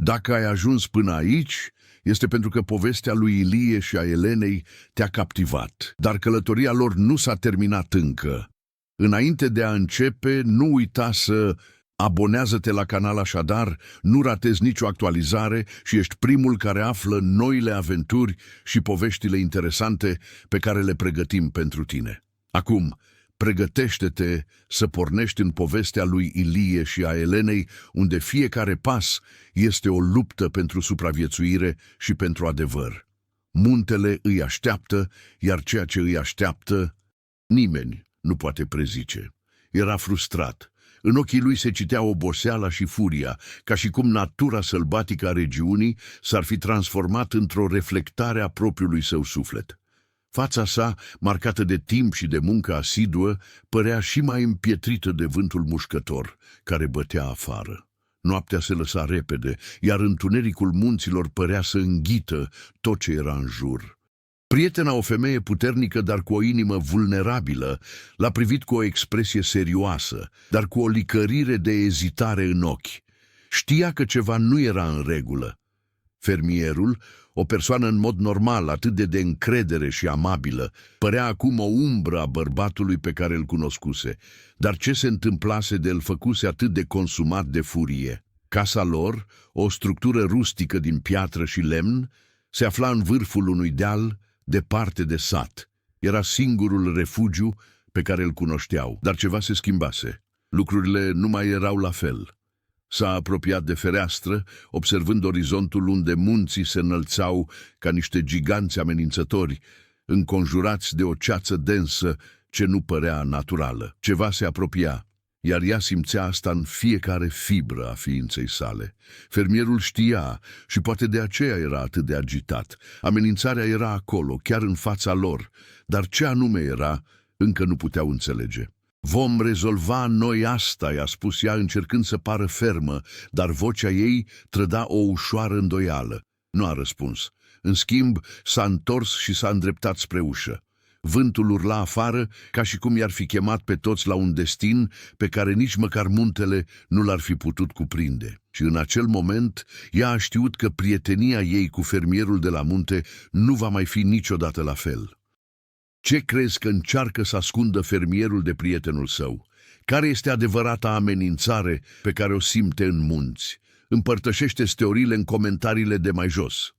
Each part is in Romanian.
Dacă ai ajuns până aici, este pentru că povestea lui Ilie și a Elenei te-a captivat. Dar călătoria lor nu s-a terminat încă. Înainte de a începe, nu uita să abonează-te la canal așadar, nu ratezi nicio actualizare și ești primul care află noile aventuri și poveștile interesante pe care le pregătim pentru tine. Acum, pregătește-te să pornești în povestea lui Ilie și a Elenei, unde fiecare pas este o luptă pentru supraviețuire și pentru adevăr. Muntele îi așteaptă, iar ceea ce îi așteaptă, nimeni nu poate prezice. Era frustrat. În ochii lui se citea oboseala și furia, ca și cum natura sălbatică a regiunii s-ar fi transformat într-o reflectare a propriului său suflet. Fața sa, marcată de timp și de muncă asiduă, părea și mai împietrită de vântul mușcător, care bătea afară. Noaptea se lăsa repede, iar întunericul munților părea să înghită tot ce era în jur. Prietena, o femeie puternică, dar cu o inimă vulnerabilă, l-a privit cu o expresie serioasă, dar cu o licărire de ezitare în ochi. Știa că ceva nu era în regulă. Fermierul, o persoană în mod normal atât de încredere și amabilă, părea acum o umbră a bărbatului pe care îl cunoscuse, dar ce se întâmplase de îl făcuse atât de consumat de furie. Casa lor, o structură rustică din piatră și lemn, se afla în vârful unui deal, departe de sat. Era singurul refugiu pe care îl cunoșteau, dar ceva se schimbase. Lucrurile nu mai erau la fel. S-a apropiat de fereastră, observând orizontul unde munții se înălțau ca niște giganți amenințători, înconjurați de o ceață densă ce nu părea naturală. Ceva se apropia, iar ea simțea asta în fiecare fibră a ființei sale. Fermierul știa și poate de aceea era atât de agitat. Amenințarea era acolo, chiar în fața lor, dar ce anume era, încă nu puteau înțelege. Vom rezolva noi asta, i-a spus ea, încercând să pară fermă, dar vocea ei trăda o ușoară îndoială. Nu a răspuns. În schimb, s-a întors și s-a îndreptat spre ușă. Vântul urla afară, ca și cum i-ar fi chemat pe toți la un destin pe care nici măcar muntele nu l-ar fi putut cuprinde. Și în acel moment, ea a știut că prietenia ei cu fermierul de la munte nu va mai fi niciodată la fel. Ce crezi că încearcă să ascundă fermierul de prietenul său? Care este adevărata amenințare pe care o simte în munți? Împărtășește-ți teoriile în comentariile de mai jos.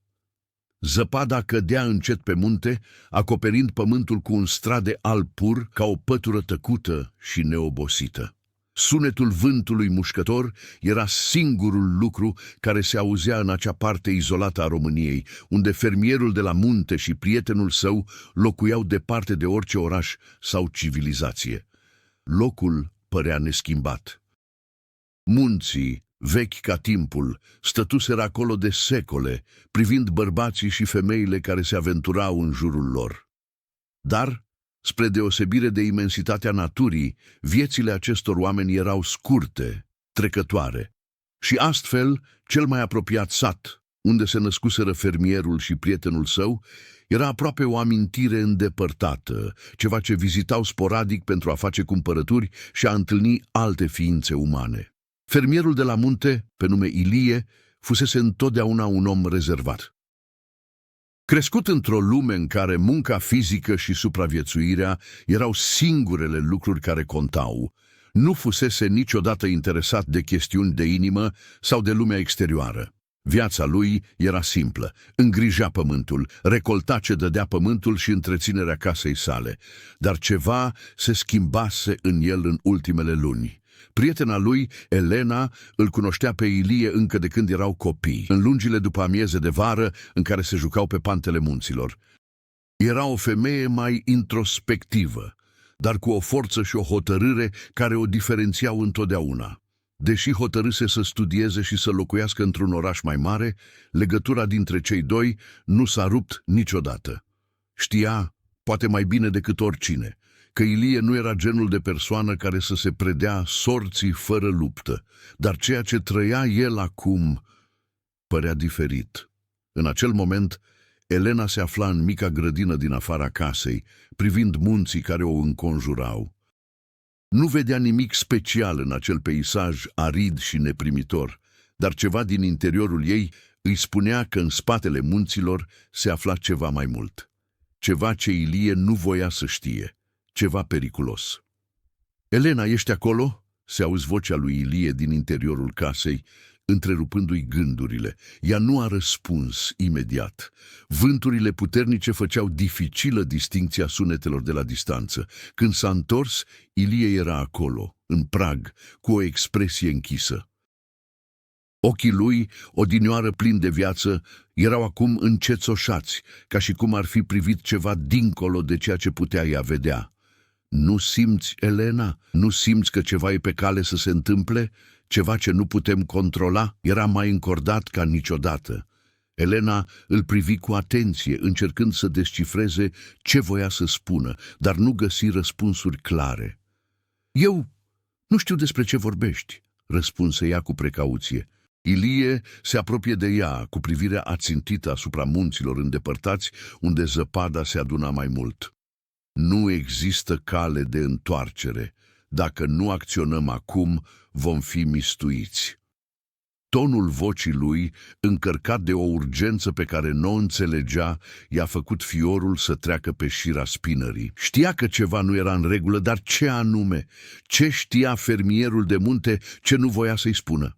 Zăpada cădea încet pe munte, acoperind pământul cu un strat de alb pur, ca o pătură tăcută și neobosită. Sunetul vântului mușcător era singurul lucru care se auzea în acea parte izolată a României, unde fermierul de la munte și prietenul său locuiau departe de orice oraș sau civilizație. Locul părea neschimbat. Munții, vechi ca timpul, stătuseră acolo de secole, privind bărbații și femeile care se aventurau în jurul lor. Dar, spre deosebire de imensitatea naturii, viețile acestor oameni erau scurte, trecătoare. Și astfel, cel mai apropiat sat, unde se născuseră fermierul și prietenul său, era aproape o amintire îndepărtată, ceva ce vizitau sporadic pentru a face cumpărături și a întâlni alte ființe umane. Fermierul de la munte, pe nume Ilie, fusese întotdeauna un om rezervat. Crescut într-o lume în care munca fizică și supraviețuirea erau singurele lucruri care contau, nu fusese niciodată interesat de chestiuni de inimă sau de lumea exterioară. Viața lui era simplă, îngrija pământul, recolta ce dădea pământul și întreținerea casei sale, dar ceva se schimbase în el în ultimele luni. Prietena lui, Elena, îl cunoștea pe Ilie încă de când erau copii, în lungile după amieze de vară în care se jucau pe pantele munților. Era o femeie mai introspectivă, dar cu o forță și o hotărâre care o diferențiau întotdeauna. Deși hotărâse să studieze și să locuiască într-un oraș mai mare, legătura dintre cei doi nu s-a rupt niciodată. Știa, poate mai bine decât oricine, că Ilie nu era genul de persoană care să se predea sorții fără luptă, dar ceea ce trăia el acum părea diferit. În acel moment, Elena se afla în mica grădină din afara casei, privind munții care o înconjurau. Nu vedea nimic special în acel peisaj arid și neprimitor, dar ceva din interiorul ei îi spunea că în spatele munților se afla ceva mai mult. Ceva ce Ilie nu voia să știe, ceva periculos. Elena, ești acolo?" se auzi vocea lui Ilie din interiorul casei, întrerupându-i gândurile. Ea nu a răspuns imediat. Vânturile puternice făceau dificilă distincția sunetelor de la distanță. Când s-a întors, Ilie era acolo, în prag, cu o expresie închisă. Ochii lui, odinioară plini de viață, erau acum încețoșați, ca și cum ar fi privit ceva dincolo de ceea ce putea ea vedea. Nu simți, Elena? Nu simți că ceva e pe cale să se întâmple? Ceva ce nu putem controla? Era mai încordat ca niciodată. Elena îl privi cu atenție, încercând să descifreze ce voia să spună, dar nu găsi răspunsuri clare. Eu nu știu despre ce vorbești, răspunse ea cu precauție. Ilie se apropie de ea, cu privirea ațintită asupra munților îndepărtați, unde zăpada se aduna mai mult. Nu există cale de întoarcere. Dacă nu acționăm acum, vom fi mistuiți. Tonul vocii lui, încărcat de o urgență pe care nu o înțelegea, i-a făcut fiorul să treacă pe șira spinării. Știa că ceva nu era în regulă, dar ce anume? Ce știa fermierul de munte ce nu voia să-i spună?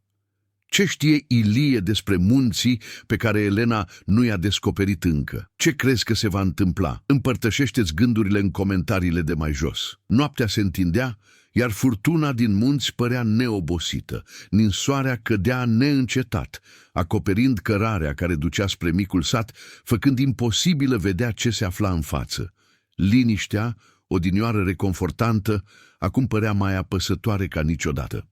Ce știe Ilie despre munții pe care Elena nu i-a descoperit încă? Ce crezi că se va întâmpla? Împărtășește-ți gândurile în comentariile de mai jos. Noaptea se întindea, iar furtuna din munți părea neobosită. Ninsoarea cădea neîncetat, acoperind cărarea care ducea spre micul sat, făcând imposibilă vedea ce se afla în față. Liniștea, odinioară reconfortantă, acum părea mai apăsătoare ca niciodată.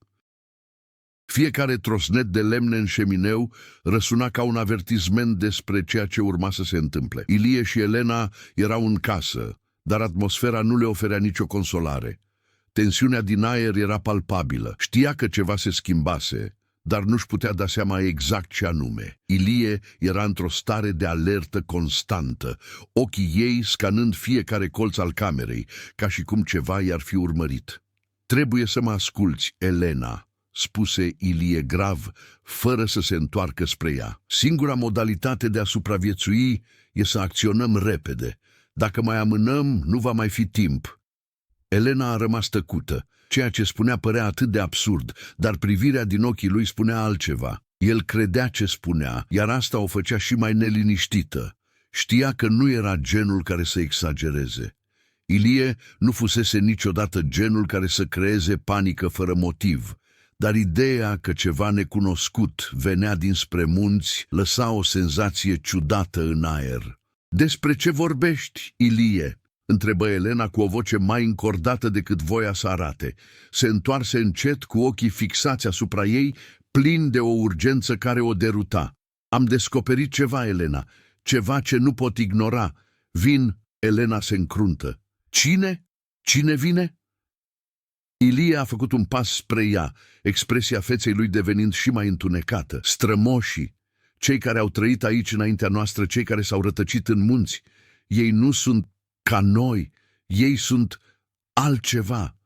Fiecare trosnet de lemne în șemineu răsuna ca un avertisment despre ceea ce urma să se întâmple. Ilie și Elena erau în casă, dar atmosfera nu le oferea nicio consolare. Tensiunea din aer era palpabilă. Știa că ceva se schimbase, dar nu-și putea da seama exact ce anume. Ilie era într-o stare de alertă constantă, ochii ei scanând fiecare colț al camerei, ca și cum ceva i-ar fi urmărit. "Trebuie să mă asculți, Elena," spuse Ilie grav, fără să se întoarcă spre ea. "Singura modalitate de a supraviețui e să acționăm repede. Dacă mai amânăm, nu va mai fi timp." Elena a rămas tăcută. Ceea ce spunea părea atât de absurd, dar privirea din ochii lui spunea altceva. El credea ce spunea, iar asta o făcea și mai neliniștită. Știa că nu era genul care să exagereze. Ilie nu fusese niciodată genul care să creeze panică fără motiv, dar ideea că ceva necunoscut venea dinspre munți lăsa o senzație ciudată în aer. "Despre ce vorbești, Ilie?" întrebă Elena cu o voce mai încordată decât voia să arate. Se întoarse încet cu ochii fixați asupra ei, plin de o urgență care o deruta. "Am descoperit ceva, Elena, ceva ce nu pot ignora. Vin." Elena se încruntă. "Cine? Cine vine?" Ilie a făcut un pas spre ea, expresia feței lui devenind și mai întunecată. "Strămoșii, cei care au trăit aici înaintea noastră, cei care s-au rătăcit în munți, ei nu sunt ca noi, ei sunt altceva."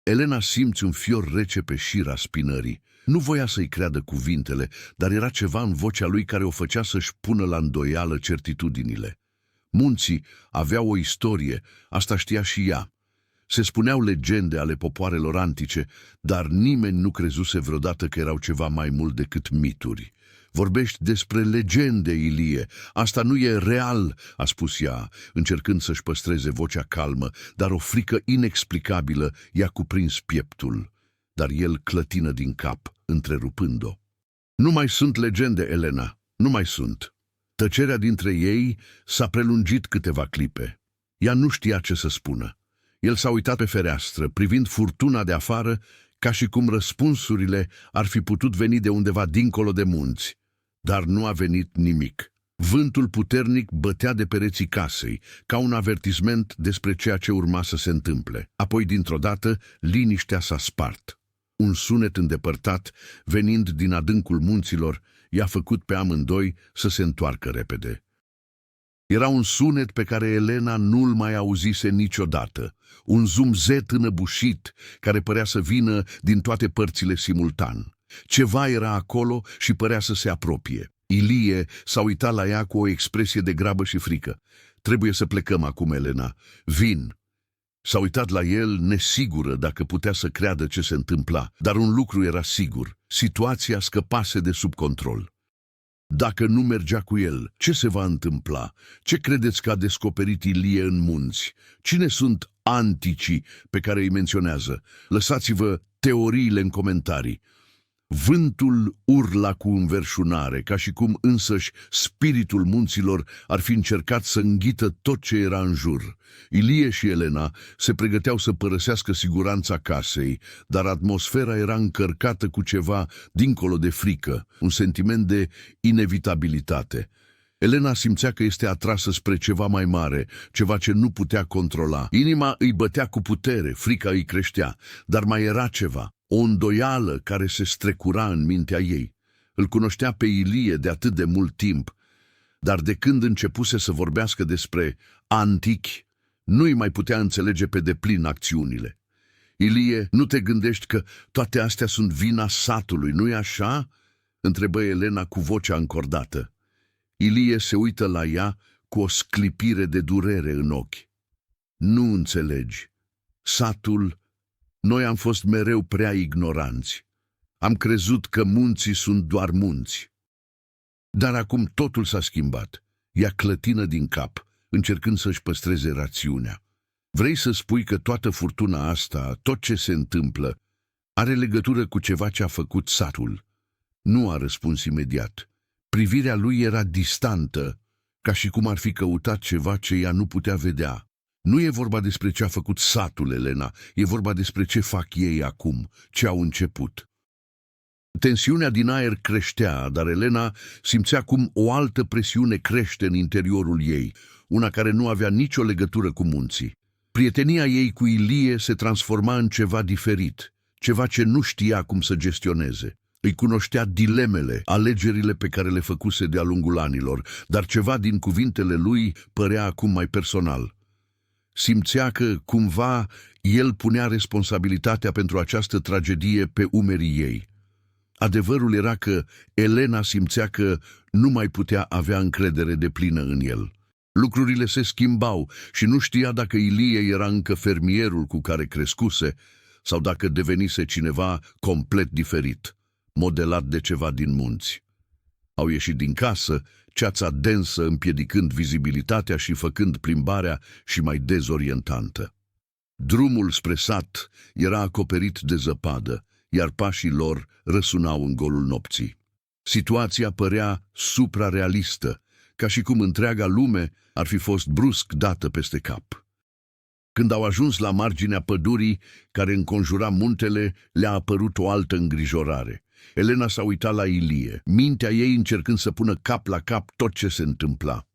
Elena simți un fior rece pe șira spinării. Nu voia să-i creadă cuvintele, dar era ceva în vocea lui care o făcea să-și pună la îndoială certitudinile. Munții aveau o istorie, asta știa și ea. Se spuneau legende ale popoarelor antice, dar nimeni nu crezuse vreodată că erau ceva mai mult decât mituri. "Vorbești despre legende, Ilie. Asta nu e real," a spus ea, încercând să-și păstreze vocea calmă, dar o frică inexplicabilă i-a cuprins pieptul. Dar el clătină din cap, întrerupând-o. "Nu mai sunt legende, Elena, nu mai sunt." Tăcerea dintre ei s-a prelungit câteva clipe. Ea nu știa ce să spună. El s-a uitat pe fereastră, privind furtuna de afară, ca și cum răspunsurile ar fi putut veni de undeva dincolo de munți. Dar nu a venit nimic. Vântul puternic bătea de pereții casei, ca un avertisment despre ceea ce urma să se întâmple. Apoi, dintr-o dată, liniștea s-a spart. Un sunet îndepărtat, venind din adâncul munților, i-a făcut pe amândoi să se întoarcă repede. Era un sunet pe care Elena nu-l mai auzise niciodată, un zumzet înăbușit care părea să vină din toate părțile simultan. Ceva era acolo și părea să se apropie. Ilie s-a uitat la ea cu o expresie de grabă și frică. Trebuie să plecăm acum, Elena. Vin. S-a uitat la el nesigură dacă putea să creadă ce se întâmpla, dar un lucru era sigur. Situația scăpase de sub control. Dacă nu mergea cu el, ce se va întâmpla? Ce credeți că a descoperit Ilie în munți? Cine sunt anticii pe care îi menționează? Lăsați-vă teoriile în comentarii. Vântul urla cu înverșunare, ca și cum însăși spiritul munților ar fi încercat să înghită tot ce era în jur. Ilie și Elena se pregăteau să părăsească siguranța casei, dar atmosfera era încărcată cu ceva dincolo de frică, un sentiment de inevitabilitate. Elena simțea că este atrasă spre ceva mai mare, ceva ce nu putea controla. Inima îi bătea cu putere, frica îi creștea, dar mai era ceva. O îndoială care se strecura în mintea ei. Îl cunoștea pe Ilie de atât de mult timp, dar de când începuse să vorbească despre antichi, nu-i mai putea înțelege pe deplin acțiunile. Ilie, nu te gândești că toate astea sunt vina satului, nu-i așa? Întrebă Elena cu vocea încordată. Ilie se uită la ea cu o sclipire de durere în ochi. Nu înțelegi. Satul... Noi am fost mereu prea ignoranți. Am crezut că munții sunt doar munți. Dar acum totul s-a schimbat. Ea clătină din cap, încercând să-și păstreze rațiunea. Vrei să spui că toată furtuna asta, tot ce se întâmplă, are legătură cu ceva ce a făcut satul? Nu a răspuns imediat. Privirea lui era distantă, ca și cum ar fi căutat ceva ce ea nu putea vedea. Nu e vorba despre ce a făcut satul, Elena, e vorba despre ce fac ei acum, ce au început. Tensiunea din aer creștea, dar Elena simțea cum o altă presiune crește în interiorul ei, una care nu avea nicio legătură cu munții. Prietenia ei cu Ilie se transforma în ceva diferit, ceva ce nu știa cum să gestioneze. Îi cunoștea dilemele, alegerile pe care le făcuse de-a lungul anilor, dar ceva din cuvintele lui părea acum mai personal. Simțea că, cumva, el punea responsabilitatea pentru această tragedie pe umerii ei. Adevărul era că Elena simțea că nu mai putea avea încredere deplină în el. Lucrurile se schimbau și nu știa dacă Ilie era încă fermierul cu care crescuse sau dacă devenise cineva complet diferit, modelat de ceva din munți. Au ieșit din casă, ceața densă împiedicând vizibilitatea și făcând plimbarea și mai dezorientantă. Drumul spre sat era acoperit de zăpadă, iar pașii lor răsunau în golul nopții. Situația părea suprarealistă, ca și cum întreaga lume ar fi fost brusc dată peste cap. Când au ajuns la marginea pădurii care înconjura muntele, le-a apărut o altă îngrijorare. Elena s-a uitat la Ilie, mintea ei încercând să pună cap la cap tot ce se întâmpla.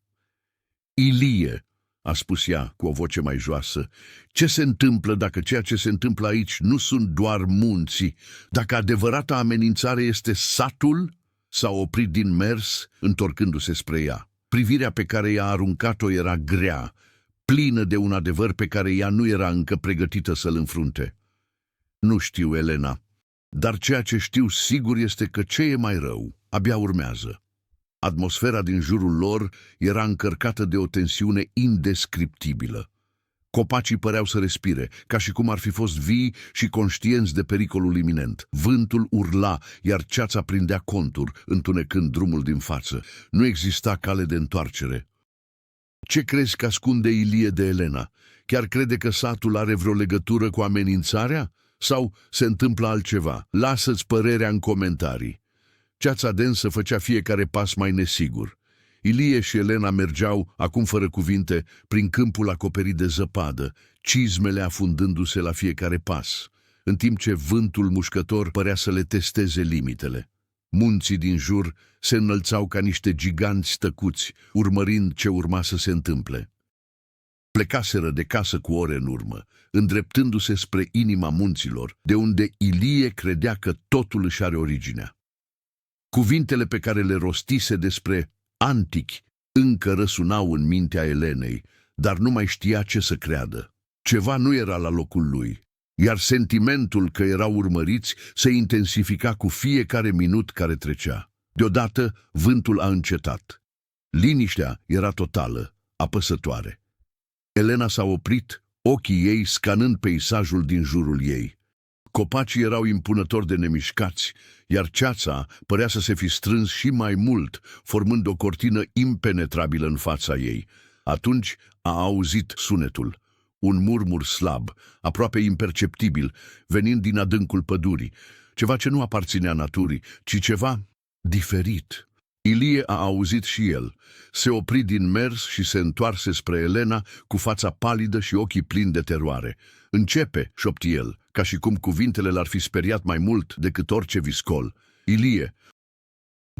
Ilie, a spus ea cu o voce mai joasă, ce se întâmplă dacă ceea ce se întâmplă aici nu sunt doar munții? Dacă adevărata amenințare este satul? S-a oprit din mers, întorcându-se spre ea. Privirea pe care i-a aruncat-o era grea, plină de un adevăr pe care ea nu era încă pregătită să-l înfrunte. Nu știu, Elena, dar ceea ce știu sigur este că ce e mai rău abia urmează. Atmosfera din jurul lor era încărcată de o tensiune indescriptibilă. Copacii păreau să respire, ca și cum ar fi fost vii și conștienți de pericolul iminent. Vântul urla, iar ceața prindea contur, întunecând drumul din față. Nu exista cale de întoarcere. Ce crezi că ascunde Ilie de Elena? Chiar crede că satul are vreo legătură cu amenințarea? Sau se întâmplă altceva? Lasă-ți părerea în comentarii. Ceața densă făcea fiecare pas mai nesigur. Ilie și Elena mergeau, acum fără cuvinte, prin câmpul acoperit de zăpadă, cizmele afundându-se la fiecare pas, în timp ce vântul mușcător părea să le testeze limitele. Munții din jur se înălțau ca niște giganți tăcuți, urmărind ce urma să se întâmple. Plecaseră de casă cu ore în urmă, îndreptându-se spre inima munților, de unde Ilie credea că totul își are originea. Cuvintele pe care le rostise despre antichi încă răsunau în mintea Elenei, dar nu mai știa ce să creadă. Ceva nu era la locul lui. iar sentimentul că erau urmăriți se intensifica cu fiecare minut care trecea. Deodată, vântul a încetat. Liniștea era totală, apăsătoare. Elena s-a oprit, ochii ei scanând peisajul din jurul ei. Copacii erau impunători de nemișcați, iar ceața părea să se fi strâns și mai mult, formând o cortină impenetrabilă în fața ei. Atunci a auzit sunetul, un murmur slab, aproape imperceptibil, venind din adâncul pădurii, ceva ce nu aparținea naturii, ci ceva diferit. Ilie a auzit și el. Se opri din mers și se întoarse spre Elena cu fața palidă și ochii plini de teroare. "Începe," șopti el, ca și cum cuvintele l-ar fi speriat mai mult decât orice viscol. "Ilie."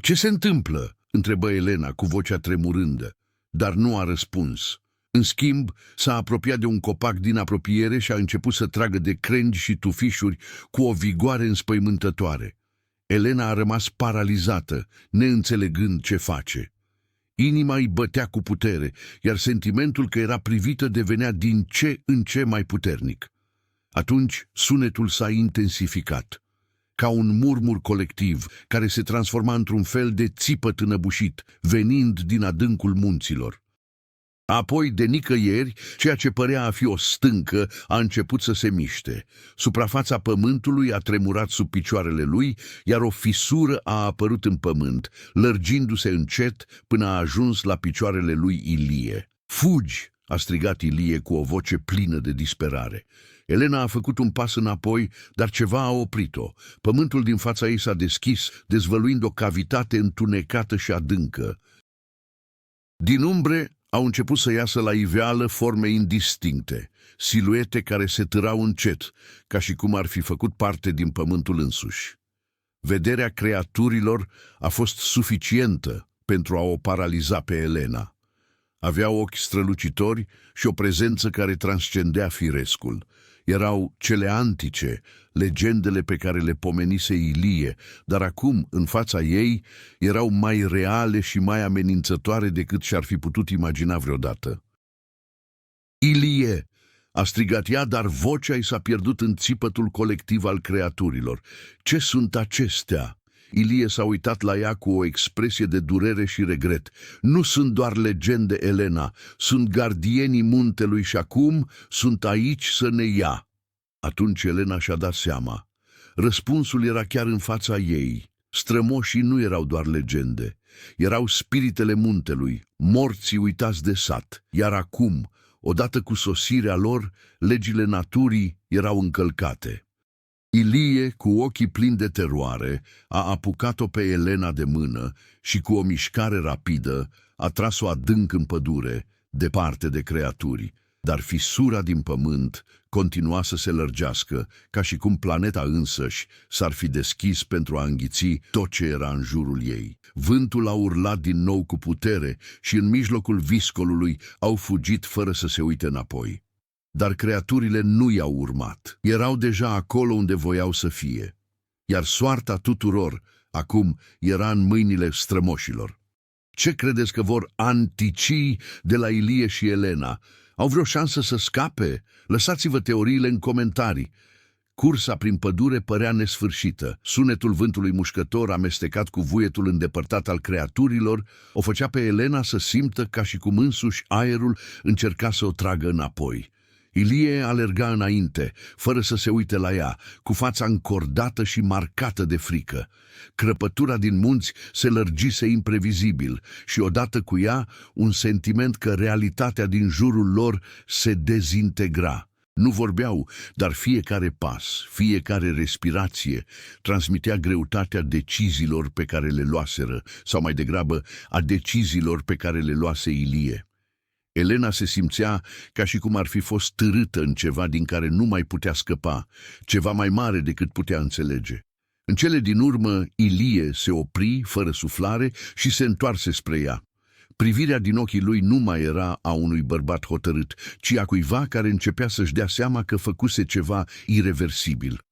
"Ce se întâmplă?" întrebă Elena cu vocea tremurândă, dar nu a răspuns. În schimb, s-a apropiat de un copac din apropiere și a început să tragă de crengi și tufișuri cu o vigoare înspăimântătoare. Elena a rămas paralizată, neînțelegând ce face. Inima îi bătea cu putere, iar sentimentul că era privită devenea din ce în ce mai puternic. Atunci sunetul s-a intensificat, ca un murmur colectiv care se transforma într-un fel de țipăt înăbușit, venind din adâncul munților. Apoi, de nicăieri, ceea ce părea a fi o stâncă a început să se miște. Suprafața pământului a tremurat sub picioarele lui, iar o fisură a apărut în pământ, lărgindu-se încet până a ajuns la picioarele lui Ilie. "Fugi!" a strigat Ilie cu o voce plină de disperare. Elena a făcut un pas înapoi, dar ceva a oprit-o. Pământul din fața ei s-a deschis, dezvăluind o cavitate întunecată și adâncă. Din umbre au început să iasă la iveală forme indistincte, siluete care se târau încet, ca și cum ar fi făcut parte din pământul însuși. Vederea creaturilor a fost suficientă pentru a o paraliza pe Elena. Avea ochi strălucitori și o prezență care transcendea firescul. Erau cele antice, legendele pe care le pomenise Ilie, dar acum, în fața ei, erau mai reale și mai amenințătoare decât și-ar fi putut imagina vreodată. "Ilie!" a strigat ea, dar vocea i s-a pierdut în țipătul colectiv al creaturilor. "Ce sunt acestea?" Ilie s-a uitat la ea cu o expresie de durere și regret. "Nu sunt doar legende, Elena, sunt gardienii muntelui și acum sunt aici să ne ia." Atunci Elena și-a dat seama. Răspunsul era chiar în fața ei. Strămoșii nu erau doar legende. Erau spiritele muntelui, morții uitați de sat. Iar acum, odată cu sosirea lor, legile naturii erau încălcate. Ilie, cu ochii plini de teroare, a apucat-o pe Elena de mână și cu o mișcare rapidă a tras-o adânc în pădure, departe de creaturi, dar fisura din pământ continua să se lărgească, ca și cum planeta însăși s-ar fi deschis pentru a înghiți tot ce era în jurul ei. Vântul a urlat din nou cu putere și în mijlocul viscolului au fugit fără să se uite înapoi. Dar creaturile nu i-au urmat. Erau deja acolo unde voiau să fie. Iar soarta tuturor, acum, era în mâinile strămoșilor. Ce credeți că vor anticii de la Ilie și Elena? Au vreo șansă să scape? Lăsați-vă teoriile în comentarii. Cursa prin pădure părea nesfârșită. Sunetul vântului mușcător, amestecat cu vuietul îndepărtat al creaturilor, o făcea pe Elena să simtă ca și cum însuși aerul încerca să o tragă înapoi. Ilie alerga înainte, fără să se uite la ea, cu fața încordată și marcată de frică. Crăpătura din munți se lărgise imprevizibil și odată cu ea un sentiment că realitatea din jurul lor se dezintegra. Nu vorbeau, dar fiecare pas, fiecare respirație transmitea greutatea deciziilor pe care le luaseră, sau mai degrabă a deciziilor pe care le luase Ilie. Elena se simțea ca și cum ar fi fost târâtă în ceva din care nu mai putea scăpa, ceva mai mare decât putea înțelege. În cele din urmă, Ilie se opri, fără suflare, și se întoarse spre ea. Privirea din ochii lui nu mai era a unui bărbat hotărât, ci a cuiva care începea să-și dea seama că făcuse ceva ireversibil.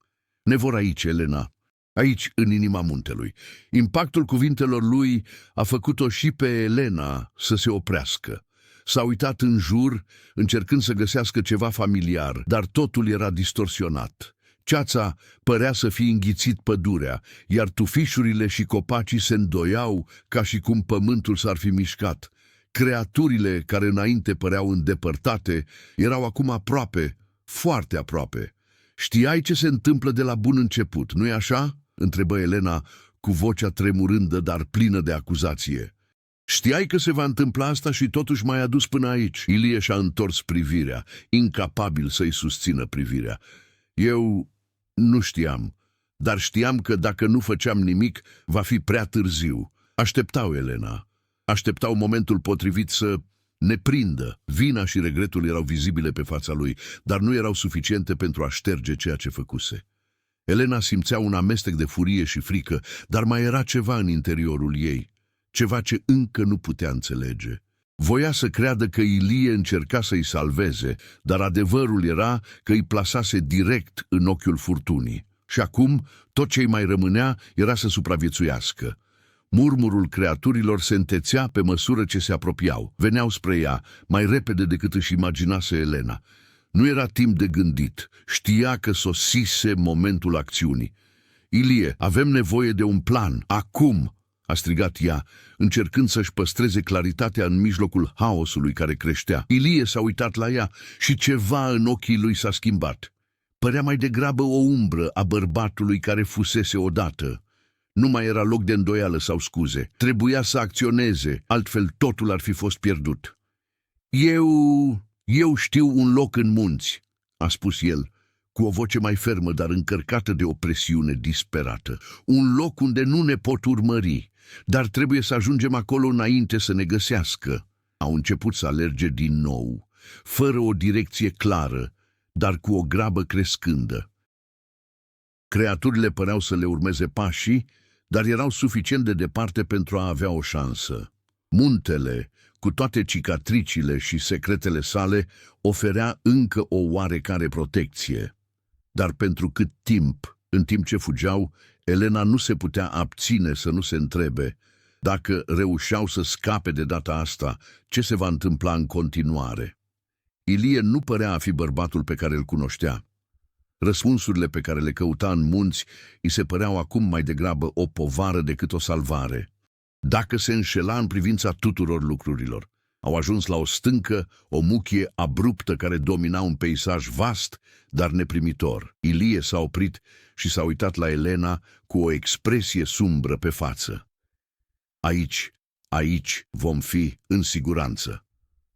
"Ne vor aici, Elena, aici, în inima muntelui." Impactul cuvintelor lui a făcut-o și pe Elena să se oprească. S-a uitat în jur, încercând să găsească ceva familiar, dar totul era distorsionat. Ceața părea să fie înghițit pădurea, iar tufișurile și copacii se îndoiau ca și cum pământul s-ar fi mișcat. Creaturile care înainte păreau îndepărtate erau acum aproape, foarte aproape. Știai ce se întâmplă de la bun început, nu-i așa? Întrebă Elena cu vocea tremurândă, dar plină de acuzație. Știai că se va întâmpla asta și totuși m-ai adus până aici. Ilie și-a întors privirea, incapabil să-i susțină privirea. Eu nu știam, dar știam că dacă nu făceam nimic, va fi prea târziu. Așteptau, Elena. Așteptau momentul potrivit să ne prindă. Vina și regretul erau vizibile pe fața lui, dar nu erau suficiente pentru a șterge ceea ce făcuse. Elena simțea un amestec de furie și frică, dar mai era ceva în interiorul ei, ceva ce încă nu putea înțelege. Voia să creadă că Ilie încerca să-i salveze, dar adevărul era că îi plasase direct în ochiul furtunii. Și acum, tot ce îi mai rămânea era să supraviețuiască. Murmurul creaturilor se întețea pe măsură ce se apropiau. Veneau spre ea, mai repede decât își imaginase Elena. Nu era timp de gândit. Știa că sosise momentul acțiunii. Ilie, avem nevoie de un plan. Acum! A strigat ea, încercând să-și păstreze claritatea în mijlocul haosului care creștea. Ilie s-a uitat la ea și ceva în ochii lui s-a schimbat. Părea mai degrabă o umbră a bărbatului care fusese odată. Nu mai era loc de îndoială sau scuze. Trebuia să acționeze, altfel totul ar fi fost pierdut. Eu știu un loc în munți, a spus el, cu o voce mai fermă, dar încărcată de o presiune disperată. Un loc unde nu ne pot urmări, dar trebuie să ajungem acolo înainte să ne găsească. Au început să alerge din nou, fără o direcție clară, dar cu o grabă crescândă. Creaturile păreau să le urmeze pașii, dar erau suficient de departe pentru a avea o șansă. Muntele, cu toate cicatricile și secretele sale, oferea încă o oarecare protecție. Dar pentru cât timp, în timp ce fugeau, Elena nu se putea abține să nu se întrebe dacă reușeau să scape de data asta, ce se va întâmpla în continuare. Ilie nu părea a fi bărbatul pe care îl cunoștea. Răspunsurile pe care le căuta în munți îi se păreau acum mai degrabă o povară decât o salvare. Dacă se înșela în privința tuturor lucrurilor, au ajuns la o stâncă, o muchie abruptă care domina un peisaj vast, dar neprimitor. Ilie s-a oprit și s-a uitat la Elena cu o expresie sumbră pe față. Aici vom fi în siguranță.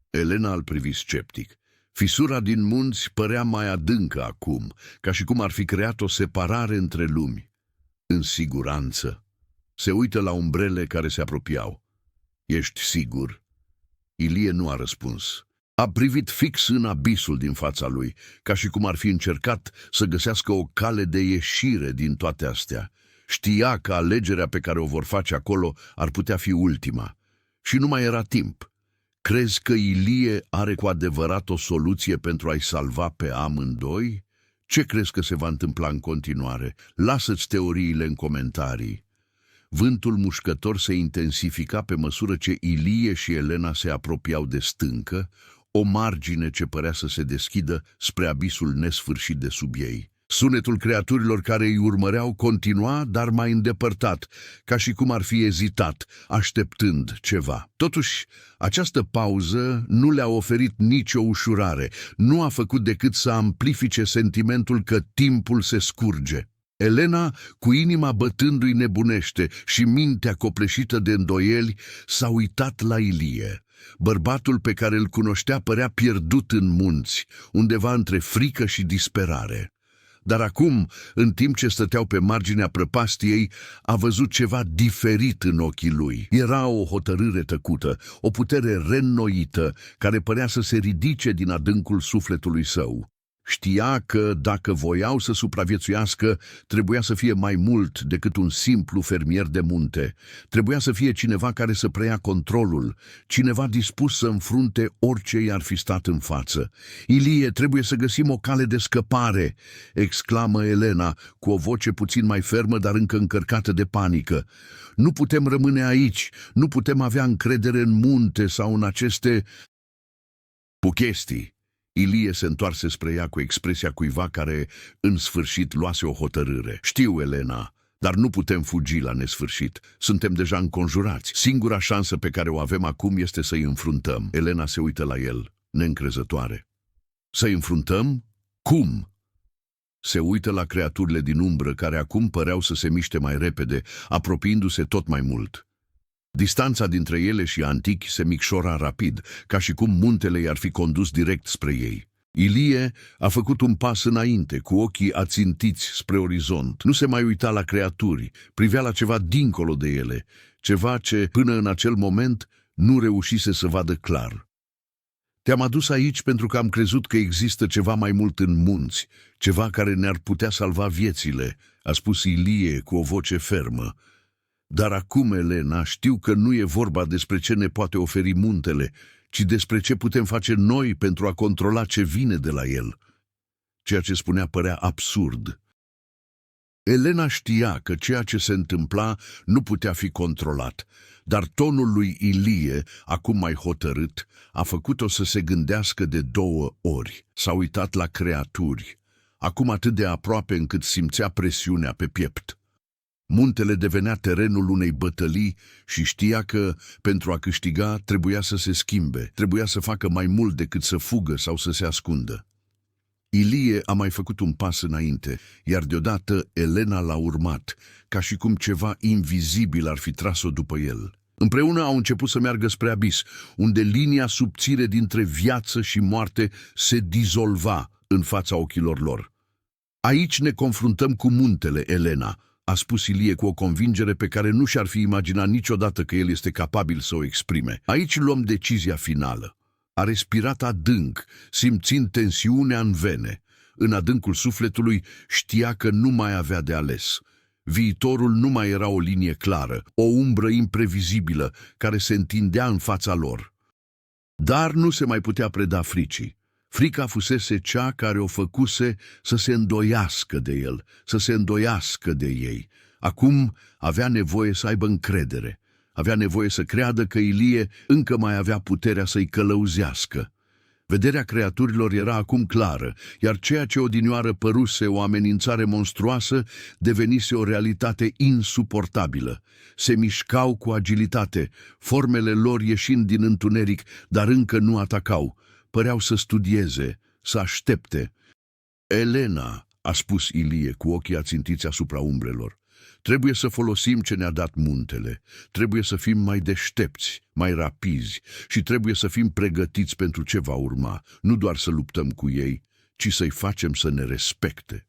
Elena îl privi sceptic. Fisura din munți părea mai adâncă acum, ca și cum ar fi creat o separare între lumi. În siguranță. Se uită la umbrele care se apropiau. Ești sigur? Ilie nu a răspuns. A privit fix în abisul din fața lui, ca și cum ar fi încercat să găsească o cale de ieșire din toate astea. Știa că alegerea pe care o vor face acolo ar putea fi ultima. Și nu mai era timp. Crezi că Ilie are cu adevărat o soluție pentru a-i salva pe amândoi? Ce crezi că se va întâmpla în continuare? Lasă-ți teoriile în comentarii. Vântul mușcător se intensifica pe măsură ce Ilie și Elena se apropiau de stâncă, o margine ce părea să se deschidă spre abisul nesfârșit de sub ei. Sunetul creaturilor care îi urmăreau continua, dar mai îndepărtat, ca și cum ar fi ezitat, așteptând ceva. Totuși, această pauză nu le-a oferit nicio ușurare, nu a făcut decât să amplifice sentimentul că timpul se scurge. Elena, cu inima bătându-i nebunește și mintea copleșită de îndoieli, s-a uitat la Ilie. Bărbatul pe care îl cunoștea părea pierdut în munți, undeva între frică și disperare. Dar acum, în timp ce stăteau pe marginea prăpastiei, a văzut ceva diferit în ochii lui. Era o hotărâre tăcută, o putere reînnoită, care părea să se ridice din adâncul sufletului său. Știa că, dacă voiau să supraviețuiască, trebuia să fie mai mult decât un simplu fermier de munte. Trebuia să fie cineva care să preia controlul, cineva dispus să înfrunte orice i-ar fi stat în față. Ilie, trebuie să găsim o cale de scăpare, exclamă Elena, cu o voce puțin mai fermă, dar încă încărcată de panică. Nu putem rămâne aici, nu putem avea încredere în munte sau în aceste... Puchestii. Ilie se întoarse spre ea cu expresia cuiva care, în sfârșit, luase o hotărâre. Știu, Elena, dar nu putem fugi la nesfârșit. Suntem deja înconjurați. Singura șansă pe care o avem acum este să-i înfruntăm. Elena se uită la el, neîncrezătoare. Să-i înfruntăm? Cum? Se uită la creaturile din umbră, care acum păreau să se miște mai repede, apropiindu-se tot mai mult. Distanța dintre ele și antichi se micșora rapid, ca și cum muntele i-ar fi condus direct spre ei. Ilie a făcut un pas înainte, cu ochii ațintiți spre orizont. Nu se mai uita la creaturi, privea la ceva dincolo de ele, ceva ce, până în acel moment, nu reușise să vadă clar. Te-am adus aici pentru că am crezut că există ceva mai mult în munți, ceva care ne-ar putea salva viețile, a spus Ilie cu o voce fermă. Dar acum, Elena, știu că nu e vorba despre ce ne poate oferi muntele, ci despre ce putem face noi pentru a controla ce vine de la el. Ceea ce spunea părea absurd. Elena știa că ceea ce se întâmpla nu putea fi controlat, dar tonul lui Ilie, acum mai hotărât, a făcut-o să se gândească de 2 ori. S-a uitat la creaturi, acum atât de aproape încât simțea presiunea pe piept. Muntele devenea terenul unei bătălii și știa că, pentru a câștiga, trebuia să se schimbe, trebuia să facă mai mult decât să fugă sau să se ascundă. Ilie a mai făcut un pas înainte, iar deodată Elena l-a urmat, ca și cum ceva invizibil ar fi tras-o după el. Împreună au început să meargă spre abis, unde linia subțire dintre viață și moarte se dizolva în fața ochilor lor. Aici ne confruntăm cu muntele, Elena, a spus Ilie cu o convingere pe care nu și-ar fi imaginat niciodată că el este capabil să o exprime. Aici luăm decizia finală. A respirat adânc, simțind tensiunea în vene. În adâncul sufletului știa că nu mai avea de ales. Viitorul nu mai era o linie clară, o umbră imprevizibilă care se întindea în fața lor. Dar nu se mai putea preda fricii. Frica fusese cea care o făcuse să se îndoiască de el, să se îndoiască de ei. Acum avea nevoie să aibă încredere. Avea nevoie să creadă că Ilie încă mai avea puterea să-i călăuzească. Vederea creaturilor era acum clară, iar ceea ce odinioară păruse o amenințare monstruoasă devenise o realitate insuportabilă. Se mișcau cu agilitate, formele lor ieșind din întuneric, dar încă nu atacau. Păreau să studieze, să aștepte. Elena, a spus Ilie cu ochii ațintiți asupra umbrelor, trebuie să folosim ce ne-a dat muntele, trebuie să fim mai deștepți, mai rapizi și trebuie să fim pregătiți pentru ce va urma, nu doar să luptăm cu ei, ci să-i facem să ne respecte.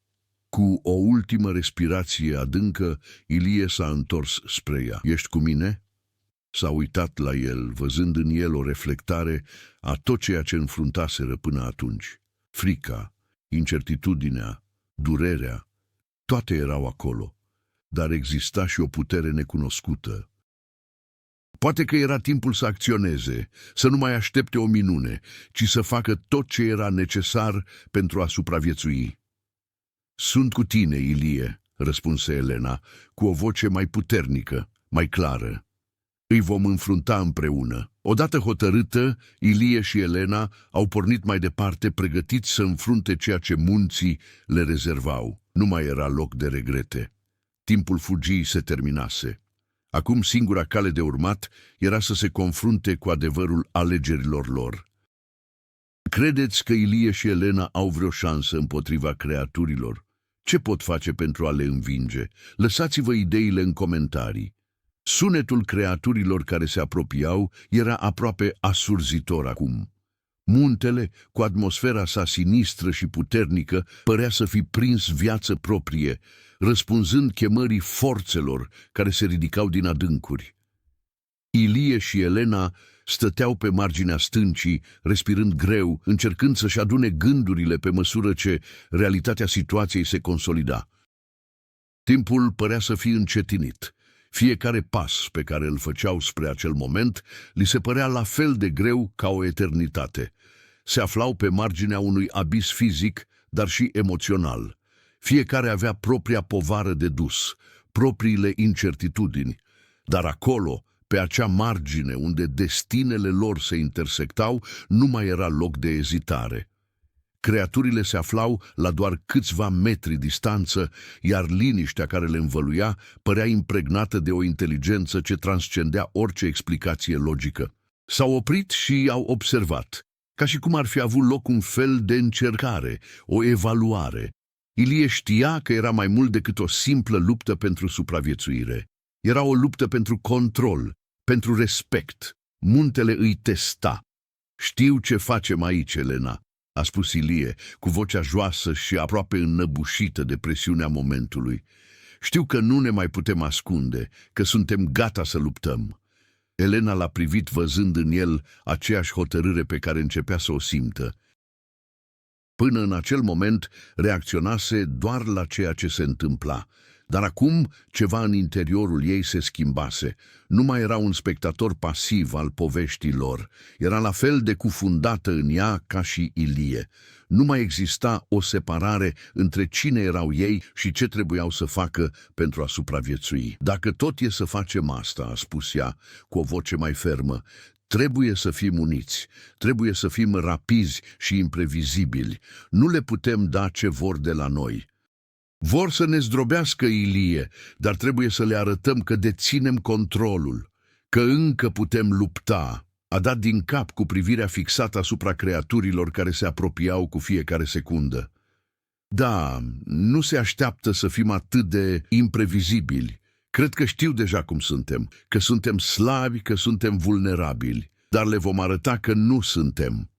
Cu o ultimă respirație adâncă, Ilie s-a întors spre ea. Ești cu mine? S-a uitat la el, văzând în el o reflectare a tot ceea ce înfruntaseră până atunci. Frica, incertitudinea, durerea, toate erau acolo, dar exista și o putere necunoscută. Poate că era timpul să acționeze, să nu mai aștepte o minune, ci să facă tot ce era necesar pentru a supraviețui. Sunt cu tine, Ilie, răspunse Elena, cu o voce mai puternică, mai clară. Îi vom înfrunta împreună. Odată hotărâtă, Ilie și Elena au pornit mai departe, pregătiți să înfrunte ceea ce munții le rezervau. Nu mai era loc de regrete. Timpul fugiei se terminase. Acum singura cale de urmat era să se confrunte cu adevărul alegerilor lor. Credeți că Ilie și Elena au vreo șansă împotriva creaturilor? Ce pot face pentru a le învinge? Lăsați-vă ideile în comentarii. Sunetul creaturilor care se apropiau era aproape asurzitor acum. Muntele, cu atmosfera sa sinistră și puternică, părea să fi prins viață proprie, răspunzând chemării forțelor care se ridicau din adâncuri. Ilie și Elena stăteau pe marginea stâncii, respirând greu, încercând să-și adune gândurile pe măsură ce realitatea situației se consolida. Timpul părea să fie încetinit. Fiecare pas pe care îl făceau spre acel moment li se părea la fel de greu ca o eternitate. Se aflau pe marginea unui abis fizic, dar și emoțional. Fiecare avea propria povară de dus, propriile incertitudini, dar acolo, Pe acea margine unde destinele lor se intersectau, nu mai era loc de ezitare. Creaturile se aflau la doar câțiva metri distanță, iar liniștea care le învăluia părea impregnată de o inteligență ce transcendea orice explicație logică. S-au oprit și au observat, ca și cum ar fi avut loc un fel de încercare, o evaluare. Ilie știa că era mai mult decât o simplă luptă pentru supraviețuire. Era o luptă pentru control, pentru respect. Muntele îi testa. "Știu ce facem aici, Elena," a spus Ilie, cu vocea joasă și aproape înnăbușită de presiunea momentului. "Știu că nu ne mai putem ascunde, că suntem gata să luptăm." Elena l-a privit văzând în el aceeași hotărâre pe care începea să o simtă. Până în acel moment reacționase doar la ceea ce se întâmpla, dar acum ceva în interiorul ei se schimbase. Nu mai era un spectator pasiv al poveștii lor, era la fel de cufundată în ea ca și Ilie. Nu mai exista o separare între cine erau ei și ce trebuiau să facă pentru a supraviețui. "Dacă tot e să facem asta," a spus ea cu o voce mai fermă, "trebuie să fim uniți, trebuie să fim rapizi și imprevizibili. Nu le putem da ce vor de la noi. Vor să ne zdrobească, Ilie, dar trebuie să le arătăm că deținem controlul, că încă putem lupta." A dat din cap cu privirea fixată asupra creaturilor care se apropiau cu fiecare secundă. "Da, nu se așteaptă să fim atât de imprevizibili. Cred că știu deja cum suntem, că suntem slabi, că suntem vulnerabili, dar le vom arăta că nu suntem."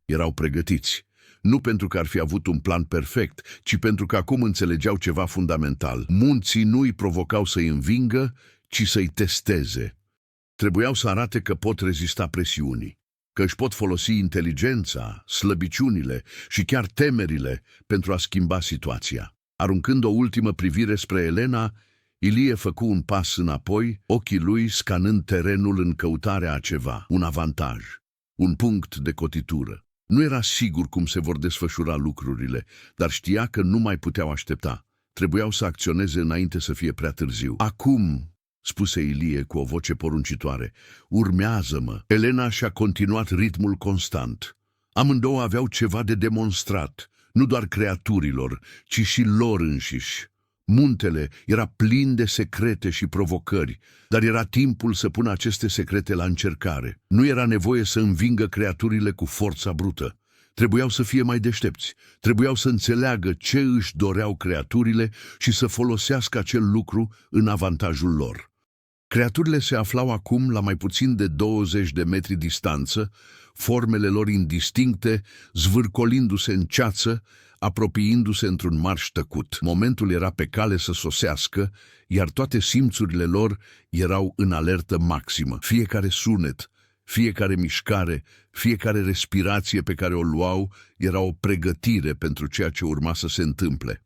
Erau pregătiți, nu pentru că ar fi avut un plan perfect, ci pentru că acum înțelegeau ceva fundamental. Munții nu îi provocau să-i învingă, ci să-i testeze. Trebuiau să arate că pot rezista presiunii, că își pot folosi inteligența, slăbiciunile și chiar temerile pentru a schimba situația. Aruncând o ultimă privire spre Elena, Ilie făcu un pas înapoi, ochii lui scanând terenul în căutarea a ceva, un avantaj, un punct de cotitură. Nu era sigur cum se vor desfășura lucrurile, dar știa că nu mai puteau aștepta. Trebuiau să acționeze înainte să fie prea târziu. "Acum," spuse Ilie cu o voce poruncitoare, "urmează-mă." Elena și-a continuat ritmul constant. Amândouă aveau ceva de demonstrat, nu doar creaturilor, ci și lor înșiși. Muntele era plin de secrete și provocări, dar era timpul să pună aceste secrete la încercare. Nu era nevoie să învingă creaturile cu forța brută. Trebuiau să fie mai deștepți, trebuiau să înțeleagă ce își doreau creaturile și să folosească acel lucru în avantajul lor. Creaturile se aflau acum la mai puțin de 20 de metri distanță, formele lor indistincte, zvârcolindu-se în ceață, apropiindu-se într-un marș tăcut. Momentul era pe cale să sosească, iar toate simțurile lor erau în alertă maximă. Fiecare sunet, fiecare mișcare, fiecare respirație pe care o luau era o pregătire pentru ceea ce urma să se întâmple.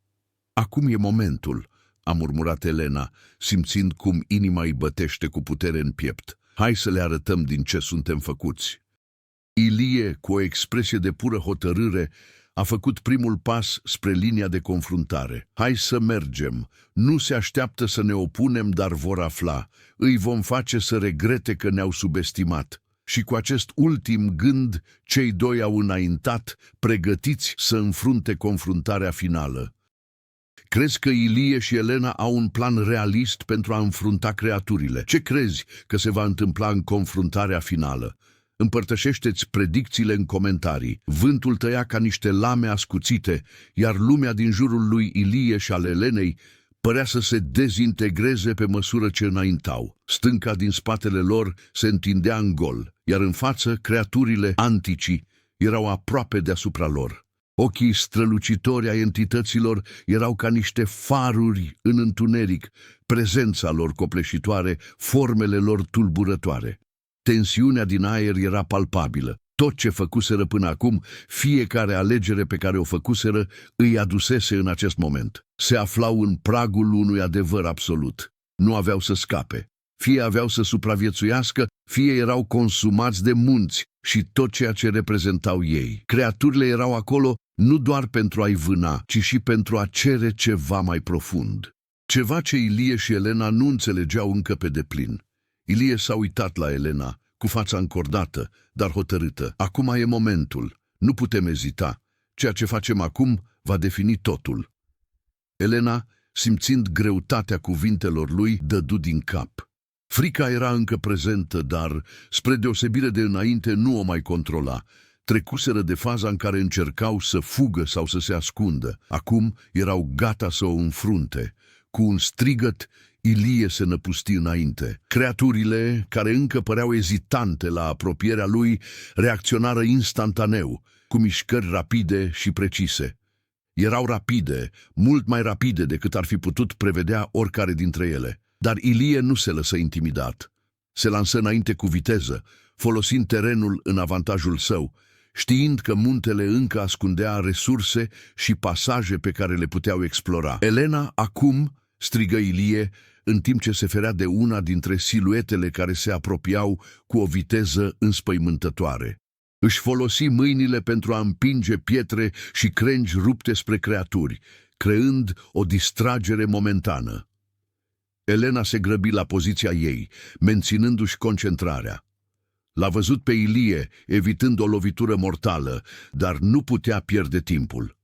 "Acum e momentul," a murmurat Elena, simțind cum inima îi bătește cu putere în piept. "Hai să le arătăm din ce suntem făcuți." Ilie, cu o expresie de pură hotărâre, a făcut primul pas spre linia de confruntare. "Hai să mergem. Nu se așteaptă să ne opunem, dar vor afla. Îi vom face să regrete că ne-au subestimat." Și cu acest ultim gând, cei doi au înaintat, pregătiți să înfrunte confruntarea finală. Crezi că Ilie și Elena au un plan realist pentru a înfrunta creaturile? Ce crezi că se va întâmpla în confruntarea finală? Împărtășește-ți predicțiile în comentarii. Vântul tăia ca niște lame ascuțite, iar lumea din jurul lui Ilie și al Elenei părea să se dezintegreze pe măsură ce înaintau. Stânca din spatele lor se întindea în gol, iar în față creaturile anticii erau aproape deasupra lor. Ochii strălucitori ai entităților erau ca niște faruri în întuneric, prezența lor copleșitoare, formele lor tulburătoare. Tensiunea din aer era palpabilă. Tot ce făcuseră până acum, fiecare alegere pe care o făcuseră, îi adusese în acest moment. Se aflau în pragul unui adevăr absolut. Nu aveau să scape. Fie aveau să supraviețuiască, fie erau consumați de munți și tot ceea ce reprezentau ei. Creaturile erau acolo nu doar pentru a-i vâna, ci și pentru a cere ceva mai profund. Ceva ce Ilie și Elena nu înțelegeau încă pe deplin. Ilie s-a uitat la Elena, cu fața încordată, dar hotărâtă. Acum e momentul. Nu putem ezita. Ceea ce facem acum va defini totul. Elena, simțind greutatea cuvintelor lui, dădu din cap. Frica era încă prezentă, dar, spre deosebire de înainte, nu o mai controla. Trecuseră de faza în care încercau să fugă sau să se ascundă. Acum erau gata să o înfrunte. Cu un strigăt, Ilie se năpusti înainte. Creaturile, care încă păreau ezitante la apropierea lui, reacționară instantaneu, cu mișcări rapide și precise. Erau rapide, mult mai rapide decât ar fi putut prevedea oricare dintre ele. Dar Ilie nu se lăsă intimidat. Se lansă înainte cu viteză, folosind terenul în avantajul său, știind că muntele încă ascundea resurse și pasaje pe care le puteau explora. Elena, acum, strigă Ilie, în timp ce se ferea de una dintre siluetele care se apropiau cu o viteză înspăimântătoare. Își folosi mâinile pentru a împinge pietre și crengi rupte spre creaturi, creând o distragere momentană. Elena se grăbi la poziția ei, menținându-și concentrarea. L-a văzut pe Ilie, evitând o lovitură mortală, dar nu putea pierde timpul.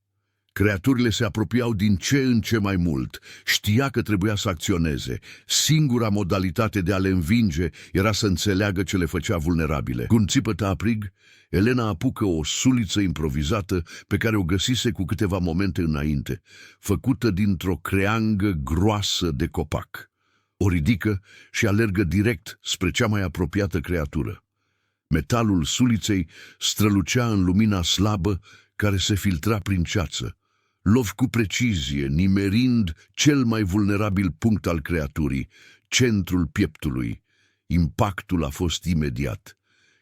Creaturile se apropiau din ce în ce mai mult. Știa că trebuia să acționeze. Singura modalitate de a le învinge era să înțeleagă ce le făcea vulnerabile. Cu un țipăt aprig, Elena apucă o suliță improvizată pe care o găsise cu câteva momente înainte, făcută dintr-o creangă groasă de copac. O ridică și alergă direct spre cea mai apropiată creatură. Metalul suliței strălucea în lumina slabă care se filtra prin ceață. Lovi cu precizie, nimerind cel mai vulnerabil punct al creaturii, centrul pieptului. Impactul a fost imediat.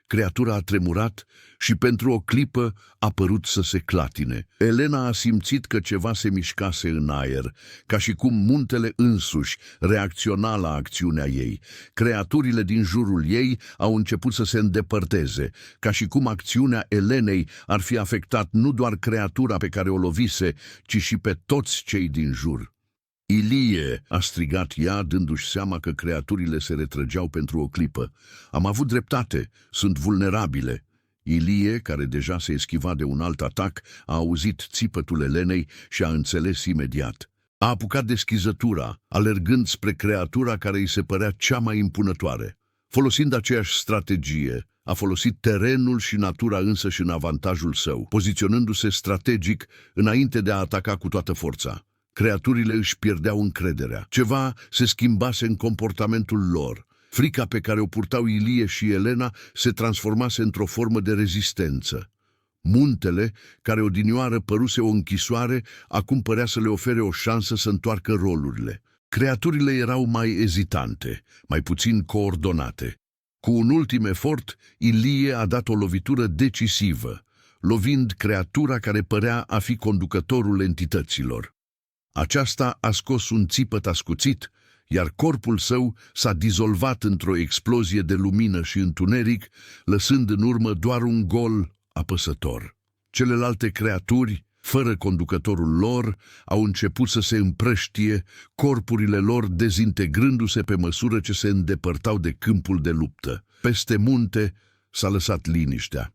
Creatura a tremurat și pentru o clipă a părut să se clatine. Elena a simțit că ceva se mișcase în aer, ca și cum muntele însuși reacționa la acțiunea ei. Creaturile din jurul ei au început să se îndepărteze, ca și cum acțiunea Elenei ar fi afectat nu doar creatura pe care o lovise, ci și pe toți cei din jur. Ilie, a strigat ea, dându-și seama că creaturile se retrăgeau pentru o clipă. Am avut dreptate, sunt vulnerabile. Ilie, care deja se eschiva de un alt atac, a auzit țipătul Elenei și a înțeles imediat. A apucat deschizătura, alergând spre creatura care îi se părea cea mai impunătoare. Folosind aceeași strategie, a folosit terenul și natura însăși în avantajul său, poziționându-se strategic înainte de a ataca cu toată forța. Creaturile își pierdeau încrederea. Ceva se schimbase în comportamentul lor. Frica pe care o purtau Ilie și Elena se transformase într-o formă de rezistență. Muntele, care odinioară păruse o închisoare, acum părea să le ofere o șansă să întoarcă rolurile. Creaturile erau mai ezitante, mai puțin coordonate. Cu un ultim efort, Ilie a dat o lovitură decisivă, lovind creatura care părea a fi conducătorul entităților. Aceasta a scos un țipăt ascuțit, iar corpul său s-a dizolvat într-o explozie de lumină și întuneric, lăsând în urmă doar un gol apăsător. Celelalte creaturi, fără conducătorul lor, au început să se împrăștie, corpurile lor dezintegrându-se pe măsură ce se îndepărtau de câmpul de luptă. Peste munte s-a lăsat liniștea.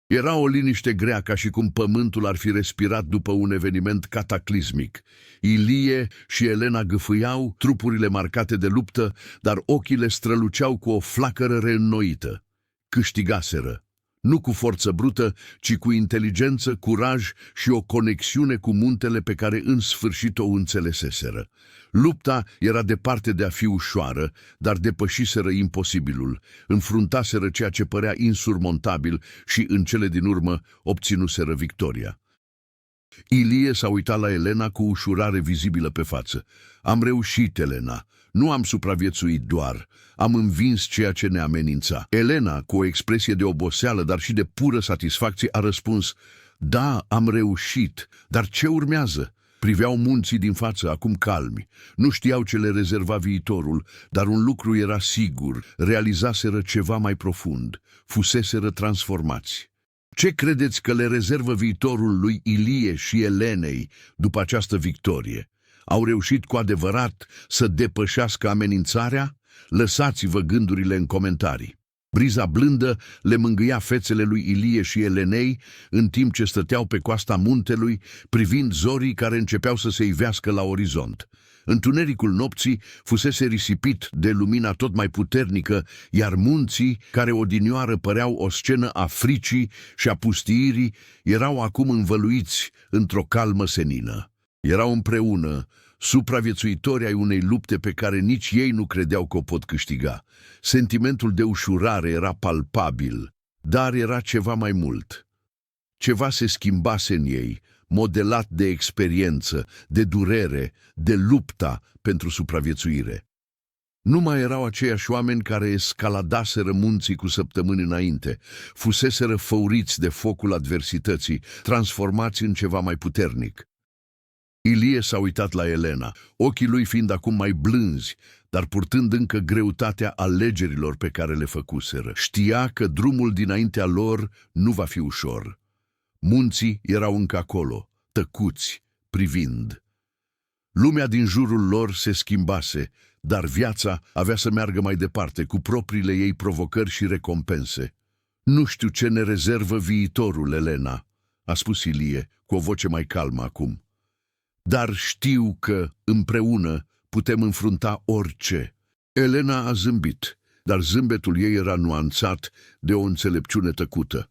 Era o liniște grea, ca și cum pământul ar fi respirat după un eveniment cataclismic. Ilie și Elena gâfâiau, trupurile marcate de luptă, dar ochii le străluceau cu o flacără reînnoită. Câștigaseră, nu cu forță brută, ci cu inteligență, curaj și o conexiune cu muntele pe care în sfârșit o înțeleseseră. Lupta era departe de a fi ușoară, dar depășiseră imposibilul, înfruntaseră ceea ce părea insurmontabil și, în cele din urmă, obținuseră victoria. Ilie s-a uitat la Elena cu ușurare vizibilă pe față. Am reușit, Elena. Nu am supraviețuit doar. Am învins ceea ce ne amenința. Elena, cu o expresie de oboseală, dar și de pură satisfacție, a răspuns: da, am reușit, dar ce urmează? Priveau munții din față, acum calmi. Nu știau ce le rezerva viitorul, dar un lucru era sigur, realizaseră ceva mai profund, fuseseră transformați. Ce credeți că le rezervă viitorul lui Ilie și Elenei după această victorie? Au reușit cu adevărat să depășească amenințarea? Lăsați-vă gândurile în comentarii. Briza blândă le mângâia fețele lui Ilie și Elenei în timp ce stăteau pe coasta muntelui, privind zorii care începeau să se ivească la orizont. Întunericul nopții fusese risipit de lumina tot mai puternică, iar munții, care odinioară păreau o scenă a fricii și a pustiirii, erau acum învăluiți într-o calmă senină. Erau împreună, supraviețuitori ai unei lupte pe care nici ei nu credeau că o pot câștiga. Sentimentul de ușurare era palpabil, dar era ceva mai mult. Ceva se schimbase în ei, modelat de experiență, de durere, de lupta pentru supraviețuire. Nu mai erau aceiași oameni care escaladaseră munții cu săptămâni înainte, fuseseră făuriți de focul adversității, transformați în ceva mai puternic. Ilie s-a uitat la Elena, ochii lui fiind acum mai blânzi, dar purtând încă greutatea alegerilor pe care le făcuseră. Știa că drumul dinaintea lor nu va fi ușor. Munții erau încă acolo, tăcuți, privind. Lumea din jurul lor se schimbase, dar viața avea să meargă mai departe, cu propriile ei provocări și recompense. Nu știu ce ne rezervă viitorul, Elena, a spus Ilie, cu o voce mai calmă acum. Dar știu că, împreună, putem înfrunta orice. Elena a zâmbit, dar zâmbetul ei era nuanțat de o înțelepciune tăcută.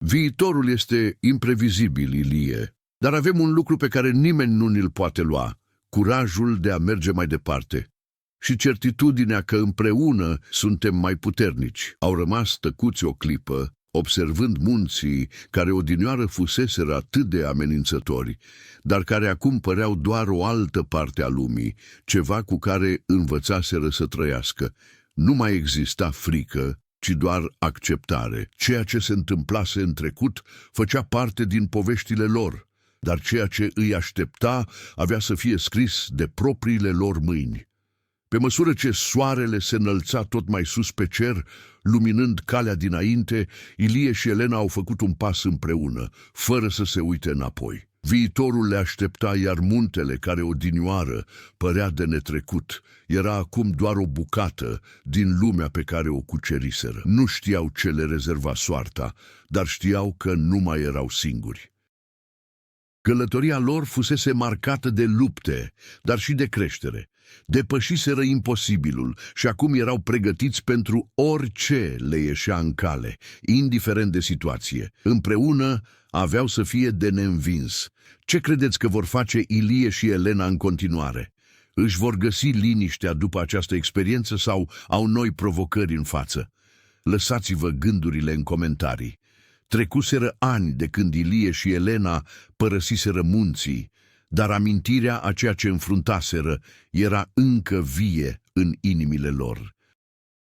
Viitorul este imprevizibil, Ilie, dar avem un lucru pe care nimeni nu ni-l poate lua, curajul de a merge mai departe. Și certitudinea că împreună suntem mai puternici. Au rămas tăcuți o clipă, observând munții care odinioară fuseseră atât de amenințători, dar care acum păreau doar o altă parte a lumii, ceva cu care învățaseră să trăiască. Nu mai exista frică, ci doar acceptare. Ceea ce se întâmplase în trecut făcea parte din poveștile lor, dar ceea ce îi aștepta avea să fie scris de propriile lor mâini. Pe măsură ce soarele se înălța tot mai sus pe cer, luminând calea dinainte, Ilie și Elena au făcut un pas împreună, fără să se uite înapoi. Viitorul le aștepta, iar muntele, care odinioară părea de netrecut, era acum doar o bucată din lumea pe care o cuceriseră. Nu știau ce le rezerva soarta, dar știau că nu mai erau singuri. Călătoria lor fusese marcată de lupte, dar și de creștere. Depășiseră imposibilul și acum erau pregătiți pentru orice le ieșea în cale, indiferent de situație. Împreună aveau să fie de neînvins. Ce credeți că vor face Ilie și Elena în continuare? Își vor găsi liniștea după această experiență sau au noi provocări în față? Lăsați-vă gândurile în comentarii. Trecuseră ani de când Ilie și Elena părăsiseră munții, dar amintirea a ceea ce înfruntaseră era încă vie în inimile lor.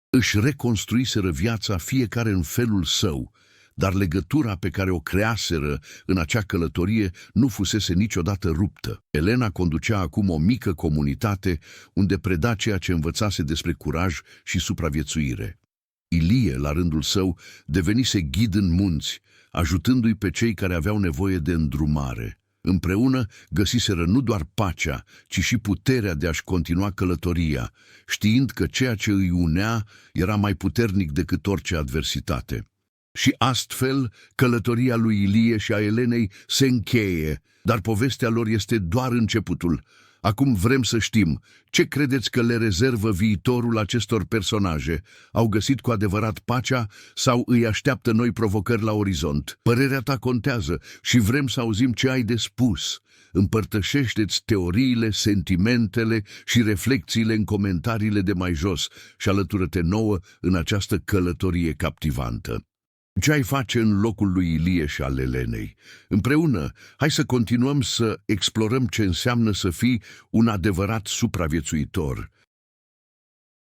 Își reconstruiseră viața fiecare în felul său, dar legătura pe care o creaseră în acea călătorie nu fusese niciodată ruptă. Elena conducea acum o mică comunitate unde preda ceea ce învățase despre curaj și supraviețuire. Ilie, la rândul său, devenise ghid în munți, ajutându-i pe cei care aveau nevoie de îndrumare. Împreună găsiseră nu doar pacea, ci și puterea de a-și continua călătoria, știind că ceea ce îi unea era mai puternic decât orice adversitate. Și astfel, călătoria lui Ilie și a Elenei se încheie, dar povestea lor este doar începutul. Acum vrem să știm, ce credeți că le rezervă viitorul acestor personaje? Au găsit cu adevărat pacea sau îi așteaptă noi provocări la orizont? Părerea ta contează și vrem să auzim ce ai de spus. Împărtășește-ți teoriile, sentimentele și reflexiile în comentariile de mai jos și alătură-te nouă în această călătorie captivantă. Ce ai face în locul lui Ilie și al Elenei? Împreună, hai să continuăm să explorăm ce înseamnă să fii un adevărat supraviețuitor,